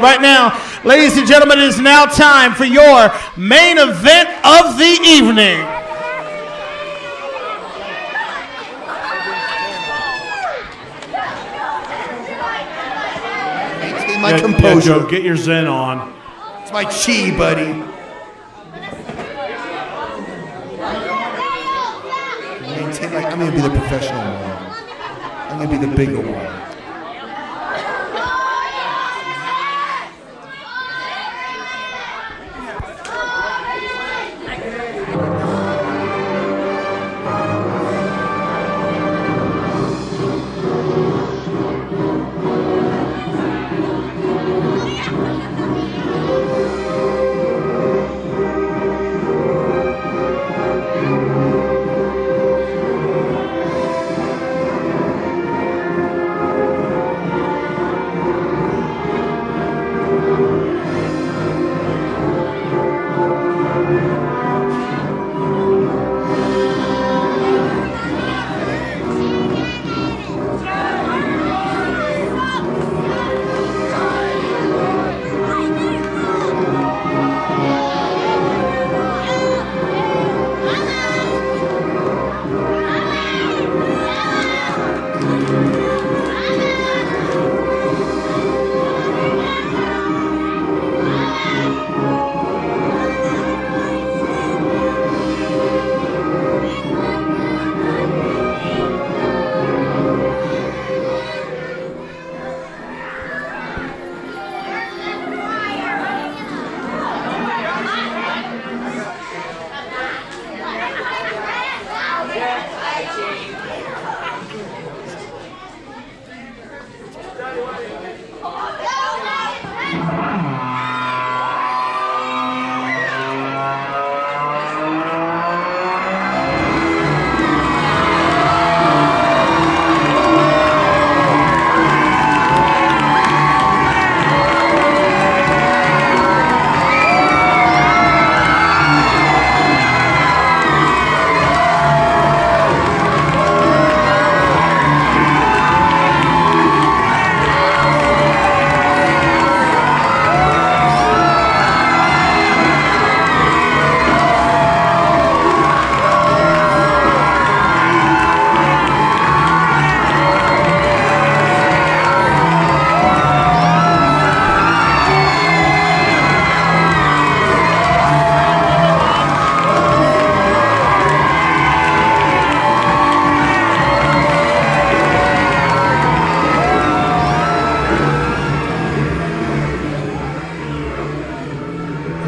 Right now, ladies and gentlemen, it is now time for your main event of the evening. Maintain my composure. Yeah, Joe, get your zen on. It's my chi, buddy. I'm going to be the professional one. I'm going to be the bigger one.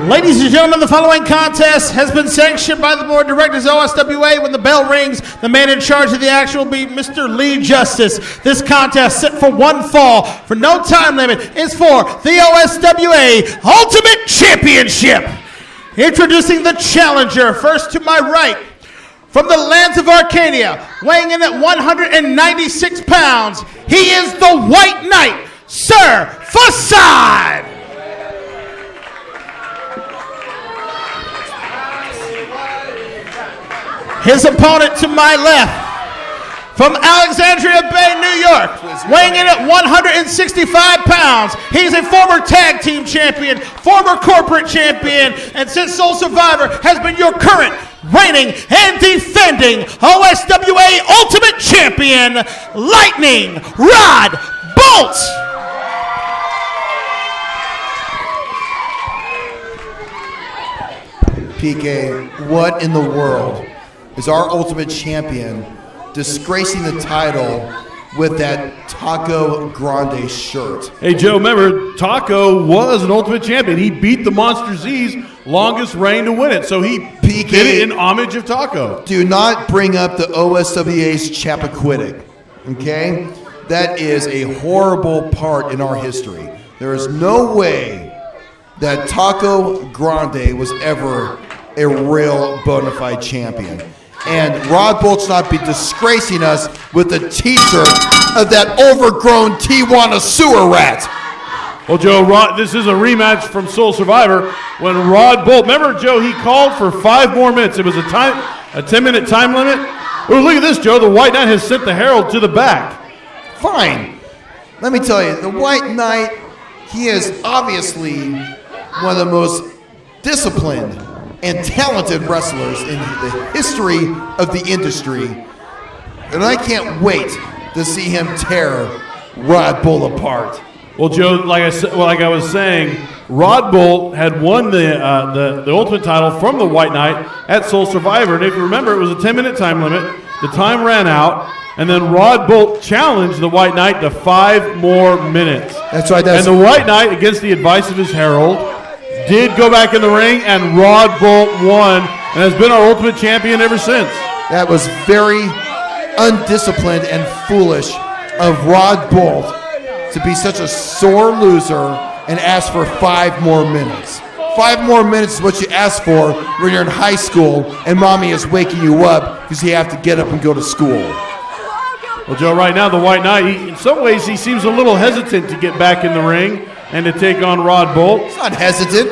Ladies and gentlemen, the following contest has been sanctioned by the board of directors OSWA. When the bell rings, the man in charge of the action will be Mr. Lee Justice. This contest, set for one fall, for no time limit, is for the OSWA Ultimate Championship. Introducing the challenger, first to my right, from the lands of Arcadia, weighing in at 196 pounds, he is the White Knight, Sir Facade. His opponent to my left, from Alexandria Bay, New York, weighing in at 165 pounds. He's a former tag team champion, former corporate champion, and since Soul Survivor has been your current, reigning, and defending OSWA Ultimate Champion, Lightning Rod Boldt. PK, what in the world is our Ultimate Champion disgracing the title with that Taco Grande shirt? Hey, Joe, remember, Taco was an Ultimate Champion. He beat the Monster Z's longest reign to win it, so he did it in homage of Taco. Do not bring up the OSWA's Chappaquiddick, okay? That is a horrible part in our history. There is no way that Taco Grande was ever a real bona fide champion. And Rod Boldt's not be disgracing us with a t-shirt of that overgrown Tijuana sewer rat. Well, Joe, this is a rematch from Soul Survivor when Rod Boldt, remember, Joe, he called for 5 more minutes. It was a 10-minute time limit. Oh, look at this, Joe. The White Knight has sent the Herald to the back. Fine. Let me tell you, the White Knight, he is obviously one of the most disciplined and talented wrestlers in the history of the industry. And I can't wait to see him tear Rod Boldt apart. Well, Joe, like I was saying, Rod Boldt had won the Ultimate title from the White Knight at Soul Survivor. And if you remember, it was a 10-minute time limit. The time ran out, and then Rod Boldt challenged the White Knight to 5 more minutes. That's right. And the White Knight, against the advice of his herald, did go back in the ring, and Rod Boldt won and has been our Ultimate Champion ever since. That was very undisciplined and foolish of Rod Boldt to be such a sore loser and ask for 5 more minutes. 5 more minutes is what you ask for when you're in high school and mommy is waking you up because you have to get up and go to school. Well, Joe, right now the White Knight, in some ways he seems a little hesitant to get back in the ring and to take on Rod Boldt. He's not hesitant.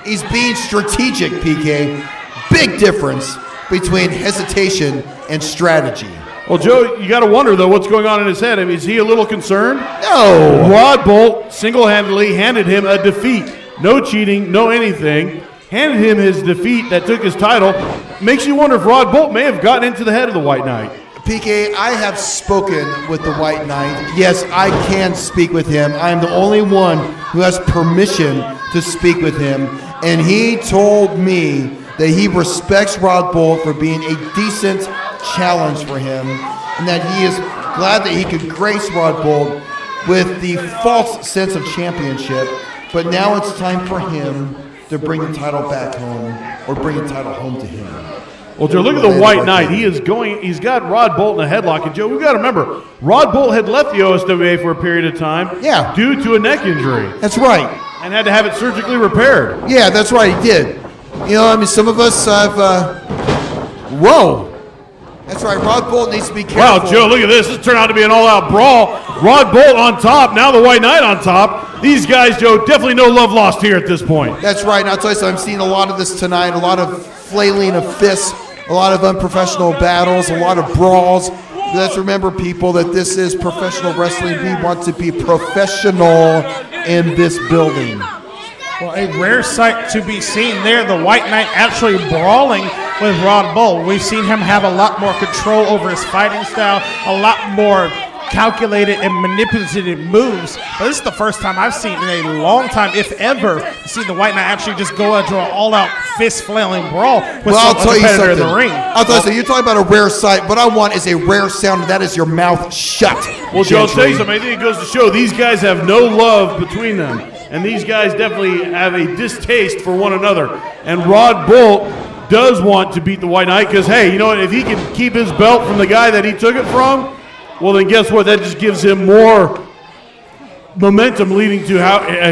He's being strategic, PK. Big difference between hesitation and strategy. Well, Joe, you got to wonder, though, what's going on in his head. I mean, is he a little concerned? No. Rod Boldt single-handedly handed him a defeat. No cheating, no anything. Handed him his defeat that took his title. Makes you wonder if Rod Boldt may have gotten into the head of the White Knight. PK, I have spoken with the White Knight. Yes, I can speak with him. I am the only one who has permission to speak with him. And he told me that he respects Rod Boldt for being a decent challenge for him, and that he is glad that he could grace Rod Boldt with the false sense of championship. But now it's time for him to bring the title back home, or bring the title home to him. Well, Joe, look at the White Knight. He's got Rod Boldt in a headlock. And, Joe, we've got to remember, Rod Boldt had left the OSWA for a period of time due to a neck injury. That's right. And had to have it surgically repaired. Yeah, that's right, he did. You know, I mean, some of us have, whoa. That's right, Rod Boldt needs to be careful. Wow, Joe, look at this. This turned out to be an all-out brawl. Rod Boldt on top, now the White Knight on top. These guys, Joe, definitely no love lost here at this point. That's right, and I'll tell you something, I'm seeing a lot of this tonight, a lot of flailing of fists, a lot of unprofessional battles, a lot of brawls. Let's remember, people, that this is professional wrestling. We want to be professional in this building. Well, a rare sight to be seen there. The White Knight actually brawling with Rod Boldt. We've seen him have a lot more control over his fighting style, a lot more calculated and manipulative moves. But this is the first time I've seen in a long time, if ever, to see the White Knight actually just go into an all-out fist-flailing brawl with some competitor in the ring. I'll tell you something. You're talking about a rare sight. What I want is a rare sound, and that is your mouth shut. Well, Joe, I'll tell you something. I think it goes to show these guys have no love between them. And these guys definitely have a distaste for one another. And Rod Boldt does want to beat the White Knight because, hey, you know what? If he can keep his belt from the guy that he took it from, well, then guess what? That just gives him more momentum leading to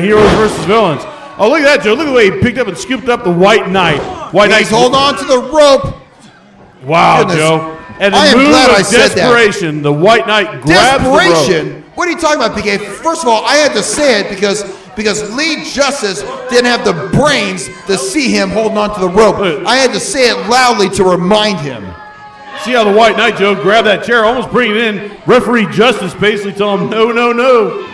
heroes versus villains. Oh, look at that, Joe. Look at the way he picked up and scooped up the White Knight. White Knight's hold on to the rope. Wow, Goodness. Joe. And I am move glad of I said that. desperation, the White Knight grabs the rope. What are you talking about, PK? First of all, I had to say it because Lee Justice didn't have the brains to see him holding on to the rope. I had to say it loudly to remind him. See how the White Knight, Joe, grabbed that chair, almost bringing it in. Referee Justice basically telling him, no, no, no.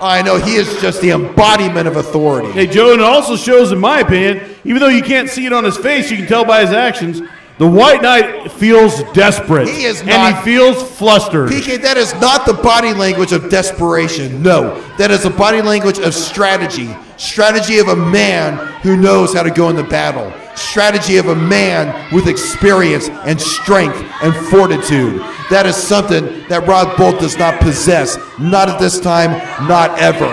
I know, he is just the embodiment of authority. Hey, Joe, and it also shows, in my opinion, even though you can't see it on his face, you can tell by his actions, the White Knight feels desperate. He is not. And he feels flustered. PK, that is not the body language of desperation. No, that is the body language of strategy. Strategy of a man who knows how to go into battle. Strategy of a man with experience and strength and fortitude. That is something that Rod Boldt does not possess. Not at this time, not ever.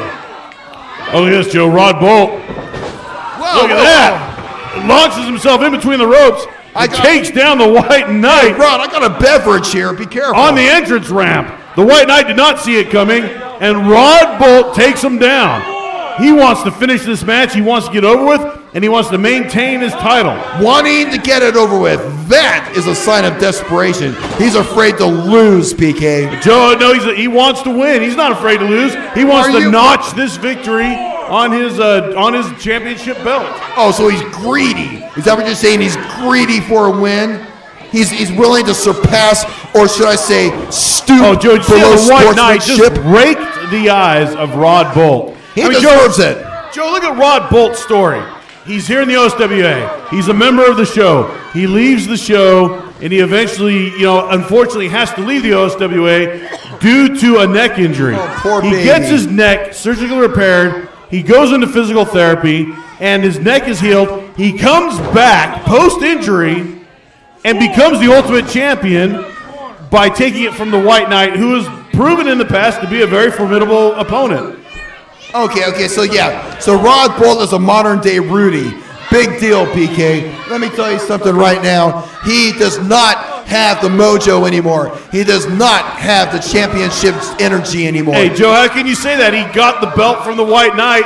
Oh, yes, Joe, Rod Boldt. Whoa, look at that. Launches himself in between the ropes. Takes down the White Knight. Hey, Rod, I got a beverage here. Be careful. On the entrance ramp. The White Knight did not see it coming, and Rod Boldt takes him down. He wants to finish this match. He wants to get over with, and he wants to maintain his title. Wanting to get it over with. That is a sign of desperation. He's afraid to lose, PK. Joe, no, he wants to win. He's not afraid to lose. He wants to notch this victory on his championship belt. Oh, so he's greedy. Is that what you're saying? He's greedy for a win? He's willing to surpass, or should I say, stoop Joe, below the White Knight sportsmanship? just raked the eyes of Rod Boldt. He deserves it. Joe, look at Rod Bolt's story. He's here in the OSWA. He's a member of the show. He leaves the show, and he eventually, unfortunately has to leave the OSWA due to a neck injury. Oh, poor he baby. gets his neck surgically repaired. He goes into physical therapy, and his neck is healed. He comes back post-injury and becomes the Ultimate Champion by taking it from the White Knight, who has proven in the past to be a very formidable opponent. Okay, so Rod Boldt is a modern-day Rudy. Big deal, PK. Let me tell you something right now. He does not have the mojo anymore. He does not have the championship energy anymore. Hey, Joe, how can you say that? He got the belt from the White Knight,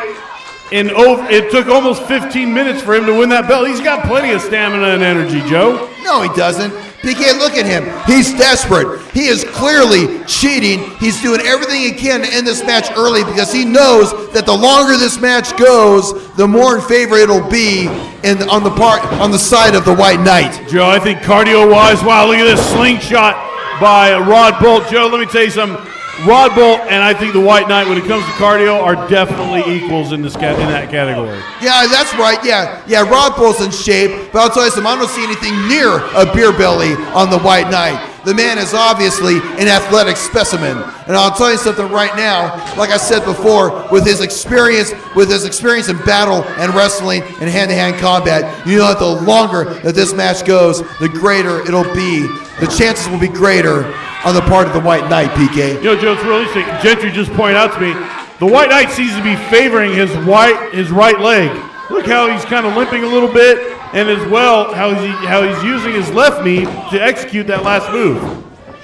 and it took almost 15 minutes for him to win that belt. He's got plenty of stamina and energy, Joe. No, he doesn't. PK, look at him. He's desperate. He is clearly cheating. He's doing everything he can to end this match early because he knows that the longer this match goes, the more in favor it'll be on the side of the White Knight. Joe, I think cardio-wise, wow, look at this slingshot by Rod Boldt. Joe, let me tell you something. Rod Boldt and I think the White Knight, when it comes to cardio, are definitely equals in that category. Yeah, that's right. Yeah. Rod Boldt's in shape, but I'll tell you something. I don't see anything near a beer belly on the White Knight. The man is obviously an athletic specimen, and I'll tell you something right now. Like I said before, with his experience in battle and wrestling and hand-to-hand combat, you know that the longer that this match goes, the greater it'll be. The chances will be greater on the part of the White Knight, PK. You know, Joe, it's really interesting. Gentry just pointed out to me, the White Knight seems to be favoring his right leg. Look how he's kind of limping a little bit, and as well how he's using his left knee to execute that last move.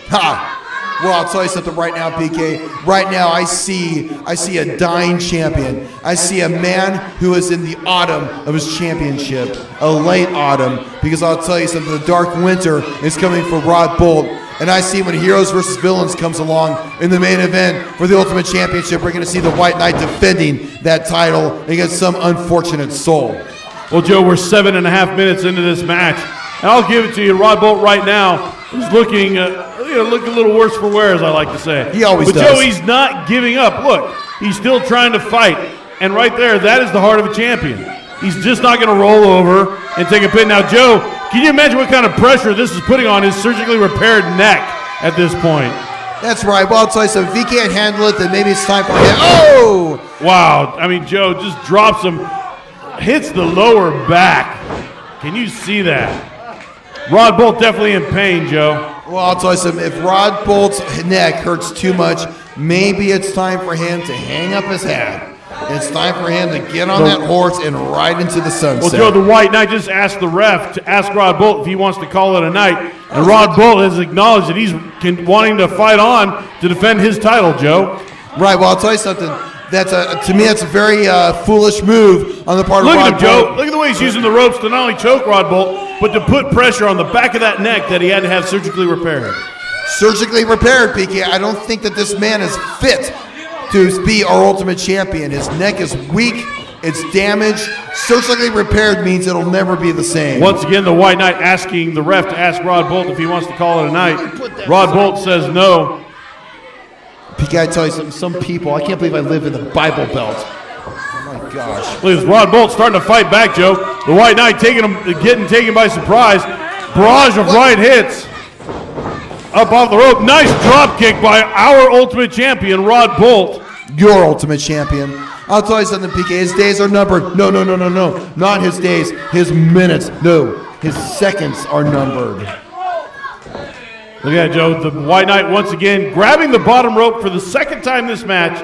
Ha! Well, I'll tell you something right now, PK. Right now, I see a dying champion. I see a man who is in the autumn of his championship, a late autumn, because I'll tell you something, the dark winter is coming for Rod Boldt. And I see when Heroes versus Villains comes along in the main event for the Ultimate Championship, we're going to see the White Knight defending that title against some unfortunate soul. Well, Joe, we're 7.5 minutes into this match. And I'll give it to you. Rod Boldt right now is looking a little worse for wear, as I like to say. He always does. But Joe, he's not giving up. Look, he's still trying to fight. And right there, that is the heart of a champion. He's just not going to roll over and take a pin. Now, Joe, can you imagine what kind of pressure this is putting on his surgically repaired neck at this point? That's right. Well, I'll tell you something. If he can't handle it, then maybe it's time for him. Oh! Wow. I mean, Joe just drops him, hits the lower back. Can you see that? Rod Boldt definitely in pain, Joe. Well, I'll tell you something. If Rod Bolt's neck hurts too much, maybe it's time for him to hang up his hat. It's time for him to get on that horse and ride into the sunset. Well, Joe, the White Knight just asked the ref to ask Rod Boldt if he wants to call it a night. And Rod Boldt has acknowledged that he's wanting to fight on to defend his title, Joe. Right. Well, I'll tell you something. To me, that's a very foolish move on the part of Rod Boldt. Look at him, Joe. Look at the way he's using the ropes to not only choke Rod Boldt, but to put pressure on the back of that neck that he had to have surgically repaired. Surgically repaired, PK. I don't think that this man is fit to be our Ultimate Champion. His neck is weak. It's damaged. Surgically repaired means it'll never be the same. Once again, the White Knight asking the ref to ask Rod Boldt if he wants to call it a night. Rod Boldt says no. PK, I tell you something. Some people, I can't believe I live in the Bible Belt. Oh my gosh. Look, Rod Boldt starting to fight back, Joe. The White Knight getting taken by surprise. Barrage of right hits. Up off the rope. Nice drop kick by our Ultimate Champion, Rod Boldt. Your Ultimate Champion. I'll tell you something, PK. His days are numbered. No. Not his days. His minutes. No. His seconds are numbered. Look at that, Joe. The White Knight once again grabbing the bottom rope for the second time this match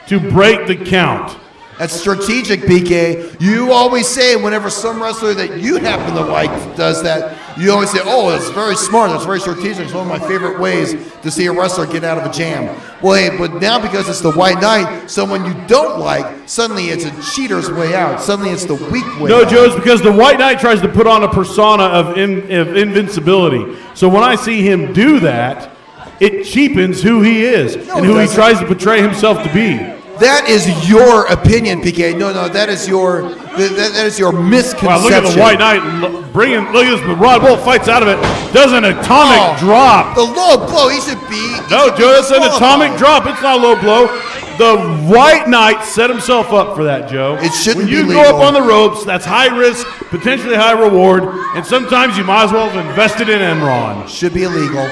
to break the count. That's strategic, PK. You always say whenever some wrestler that you happen to like does that, you always say, oh, it's very smart, that's very strategic. It's one of my favorite ways to see a wrestler get out of a jam. Well, hey, but now because it's the White Knight, someone you don't like, suddenly it's a cheater's way out. Suddenly it's the weak way out. No, Joe, it's because the White Knight tries to put on a persona of invincibility. So when I see him do that, it cheapens who he is and who he tries to portray himself to be. That is your opinion, PK. No, that is your misconception. Wow, look at the White Knight look at this, but Rod Boldt fights out of it. Does an atomic drop. The low blow, he should be. No, Joe, it's an atomic drop. It's not a low blow. The White Knight set himself up for that, Joe. It shouldn't When you be go up legal. on the ropes, that's high risk, potentially high reward, and sometimes you might as well have invested in Enron. Should be illegal.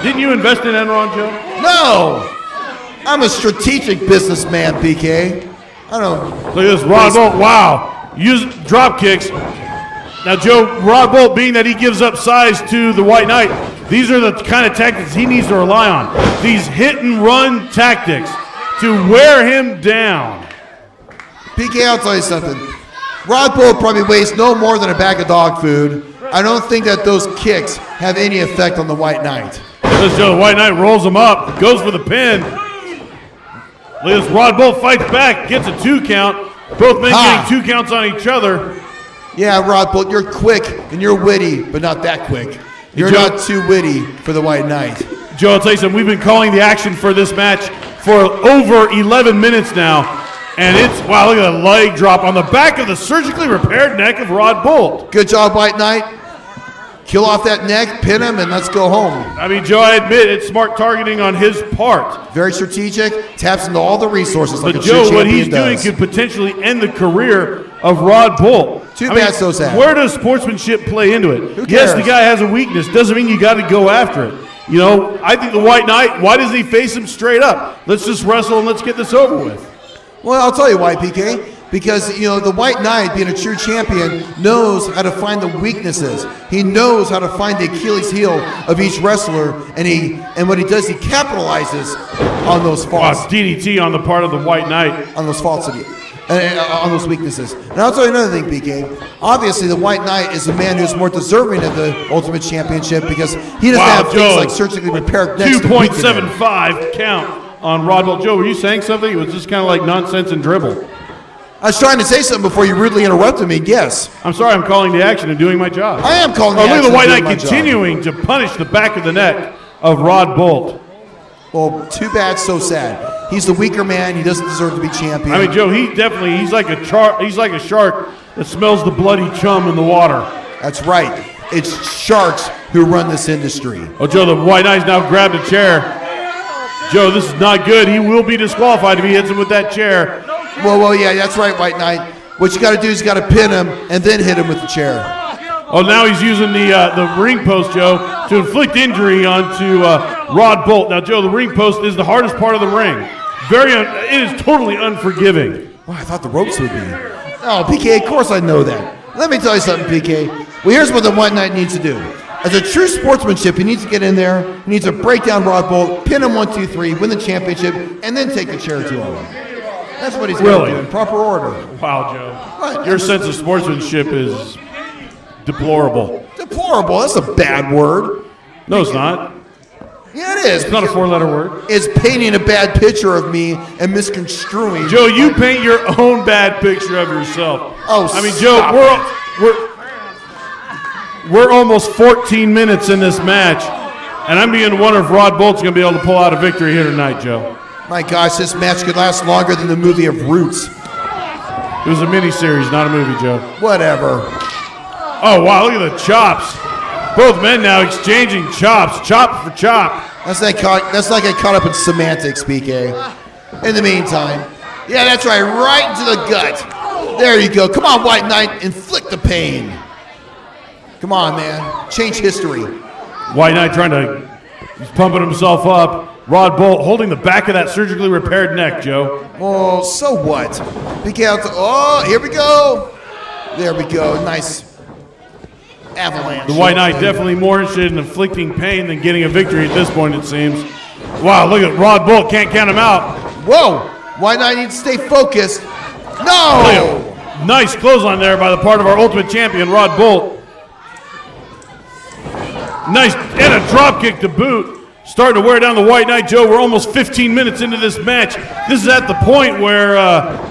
Didn't you invest in Enron, Joe? No! I'm a strategic businessman, PK. I don't. Look at this, Rod Boldt. Wow, use drop kicks. Now, Joe, Rod Boldt, being that he gives up size to the White Knight, these are the kind of tactics he needs to rely on. These hit-and-run tactics to wear him down. PK, I'll tell you something. Rod Boldt probably weighs no more than a bag of dog food. I don't think that those kicks have any effect on the White Knight. Let's Joe, the White Knight rolls him up, goes for the pin. Look at this, Rod Boldt fights back, gets a 2 count. Both men getting 2 counts on each other. Yeah, Rod Boldt, you're quick and you're witty, but not that quick. You're Joe, not too witty for the White Knight. Joe, I'll tell you something. We've been calling the action for this match for over 11 minutes now. And it's, wow, look at that leg drop on the back of the surgically repaired neck of Rod Boldt. Good job, White Knight. Kill off that neck, pin him, and let's go home. I mean, Joe, I admit it's smart targeting on his part. Very strategic, taps into all the resources like But a true Joe, what champion he's doing does. could potentially end the career of Rod Boldt. Too bad, so sad. Where does sportsmanship play into it? Who Yes, cares? the guy has a weakness. Doesn't mean you got to go after it. You know, I think the White Knight, why doesn't he face him straight up? Let's just wrestle and let's get this over with. Well, I'll tell you why, PK. Because, you know, the White Knight, being a true champion, knows how to find the weaknesses. He knows how to find the Achilles heel of each wrestler, and what he does, he capitalizes on those Wow, faults, DDT on the part of the White Knight. on those falsity, on those weaknesses. And I'll tell you another thing, PK. Obviously, the White Knight is the man who's more deserving of the Ultimate Championship because he doesn't have things like surgically repaired necks to weaken him. 2.75 count on Rod Boldt. Joe, were you saying something? It was just kind of like nonsense and dribble. I was trying to say something before you rudely interrupted me. Yes. I'm sorry, I'm calling the action and doing my job. I am calling the Look at action the White and doing Knight my job. continuing to punish the back of the neck of Rod Boldt. Well, too bad, so sad. He's the weaker man. He doesn't deserve to be champion. I mean, Joe, he's like a shark that smells the bloody chum in the water. That's right. It's sharks who run this industry. Oh, Joe, the White Knight's now grabbed a chair. Joe, this is not good. He will be disqualified if he hits him with that chair. Well, yeah, that's right, White Knight. What you got to do is you got to pin him and then hit him with the chair. Oh, now he's using the ring post, Joe, to inflict injury onto Rod Boldt. Now, Joe, the ring post is the hardest part of the ring. It is totally unforgiving. Well, I thought the ropes would be. Oh, PK, of course I know that. Let me tell you something, PK. Well, here's what the White Knight needs to do. As a true sportsmanship, he needs to get in there. He needs to break down Rod Boldt, pin him 1, 2, 3, win the championship, and then take the chair to him. That's what he's going to do in proper order. Wow, Joe. What? Your sense of sportsmanship is deplorable. Deplorable. That's a bad word. No, it's not. Yeah, it is. It's not a 4-letter word. It's painting a bad picture of me and misconstruing. Joe, you paint your own bad picture of yourself. Oh, I mean, Joe, we're almost 14 minutes in this match, and I'm beginning to wonder if Rod Boldt's going to be able to pull out a victory here tonight, Joe. My gosh, this match could last longer than the movie of Roots. It was a miniseries, not a movie, Joe. Whatever. Oh, wow, look at the chops. Both men now exchanging chops, chop for chop. That's like I caught up in semantics, PK. In the meantime, yeah, that's right, right into the gut. There you go. Come on, White Knight, inflict the pain. Come on, man. Change history. White Knight he's pumping himself up. Rod Boldt holding the back of that surgically repaired neck, Joe. Oh, so what? PK out to, oh, here we go. There we go. Nice avalanche. The White Knight definitely more interested in inflicting pain than getting a victory at this point, it seems. Wow, look at Rod Boldt. Can't count him out. Whoa. White Knight needs to stay focused. No. Nice clothesline there by the part of our Ultimate Champion, Rod Boldt. Nice, and a drop kick to boot. Starting to wear down the White Knight, Joe. We're almost 15 minutes into this match. This is at the point where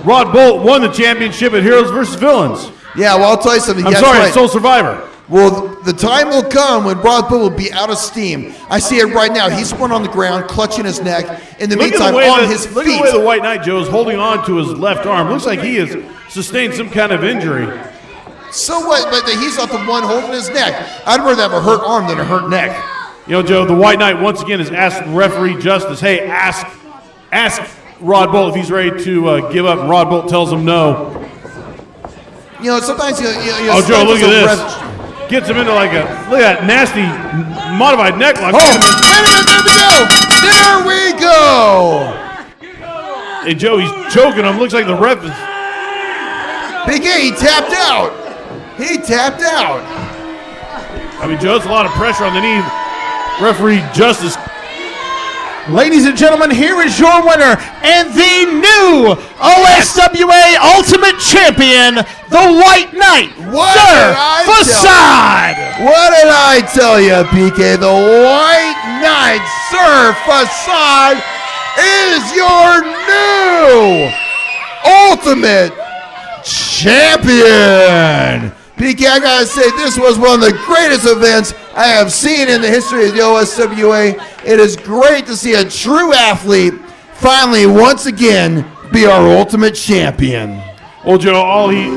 Rod Boldt won the championship at Heroes vs. Villains. Yeah, well, I'll tell you something. I'm That's sorry, right. Soul Survivor. Well, the time will come when Rod Boldt will be out of steam. I see it right now. He's spun on the ground, clutching his neck. In the meantime, on his feet. Look at the way the White Knight, Joe, is holding on to his left arm. Looks like he has sustained some kind of injury. So what? But he's not the one holding his neck. I'd rather have a hurt arm than a hurt neck. You know, Joe, the White Knight once again has asked referee Justice, hey, ask ask Rod Boldt if he's ready to give up, and Rod Boldt tells him no. You know, sometimes you oh, Joe, look at this. Gets him into like look at that nasty modified necklock. Oh, there we go. Hey, Joe, he's choking him. Looks like the ref is. PK, he tapped out. He tapped out. I mean, Joe, it's a lot of pressure on the knee. Referee Justice. Ladies and gentlemen, here is your winner and the new OSWA Ultimate Champion, the White Knight, Sir Facade. What did I tell you, PK? The White Knight, Sir Facade, is your new Ultimate Champion. PK, I gotta say, this was one of the greatest events I have seen in the history of the OSWA. It is great to see a true athlete finally, once again, be our ultimate champion. Well, Joe, all he...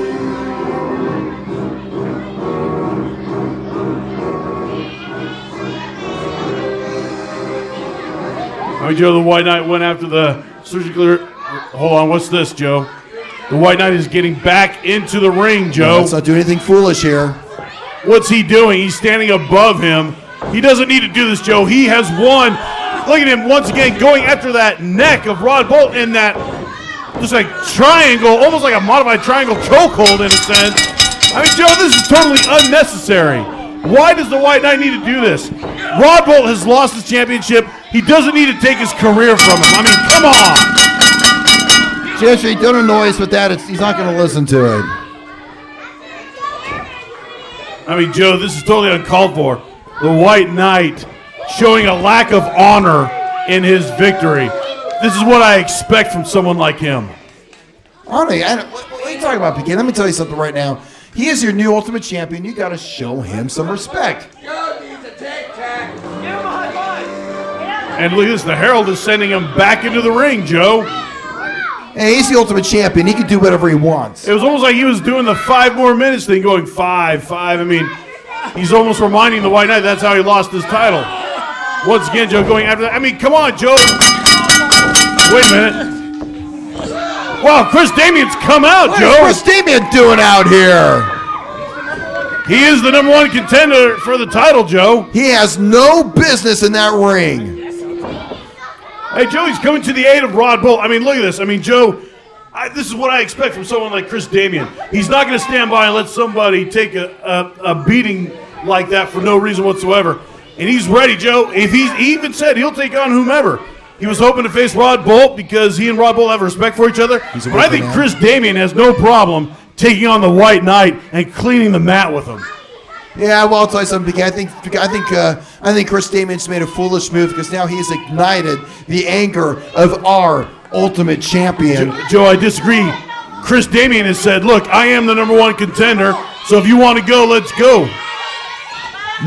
All right, Joe, the White Knight went after the surgical... Hold on, what's this, Joe? The White Knight is getting back into the ring, Joe. Let's not do anything foolish here. What's he doing? He's standing above him. He doesn't need to do this, Joe. He has won. Look at him once again going after that neck of Rod Boldt in that just like triangle, almost like a modified triangle chokehold in a sense. I mean, Joe, this is totally unnecessary. Why does the White Knight need to do this? Rod Boldt has lost his championship. He doesn't need to take his career from him. I mean, come on. Jeffrey, don't annoy us with that. He's not going to listen to it. I mean, Joe, this is totally uncalled for. The White Knight showing a lack of honor in his victory. This is what I expect from someone like him. Honestly, what are you talking about, PK? Let me tell you something right now. He is your new Ultimate Champion. You got to show him some respect. And look at this. The Herald is sending him back into the ring, Joe. Hey, he's the Ultimate Champion. He can do whatever he wants. It was almost like he was doing the 5 more minutes thing, going 5. I mean, he's almost reminding the White Knight that's how he lost his title. Once again, Joe going after that. I mean, come on, Joe. Wait a minute. Wow, Chris Damien's come out, Joe. What's Chris Damien doing out here? He is the number 1 contender for the title, Joe. He has no business in that ring. Hey, Joe, he's coming to the aid of Rod Boldt. I mean, look at this. I mean, Joe, this is what I expect from someone like Chris Damien. He's not going to stand by and let somebody take a beating like that for no reason whatsoever. And he's ready, Joe. If he even said he'll take on whomever. He was hoping to face Rod Boldt because he and Rod Boldt have respect for each other. But I think Chris Damien has no problem taking on the White Knight and cleaning the mat with him. Yeah, well, I'll tell you something, PK. I think Chris Damien's made a foolish move because now he's ignited the anger of our Ultimate Champion. Joe, I disagree. Chris Damien has said, look, I am the number 1 contender, so if you want to go, let's go.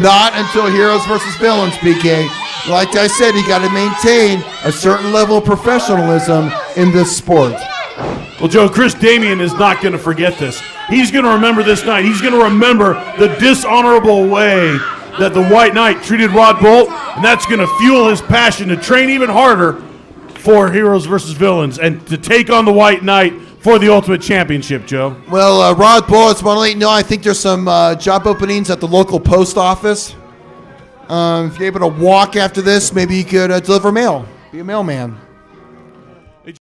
Not until Heroes versus Villains, PK. Like I said, you got to maintain a certain level of professionalism in this sport. Well, Joe, Chris Damien is not going to forget this. He's going to remember this night. He's going to remember the dishonorable way that the White Knight treated Rod Boldt, and that's going to fuel his passion to train even harder for Heroes versus Villains and to take on the White Knight for the Ultimate Championship, Joe. Well, Rod Boldt, it's one late. No, I think there's some job openings at the local post office. If you're able to walk after this, maybe you could deliver mail. Be a mailman.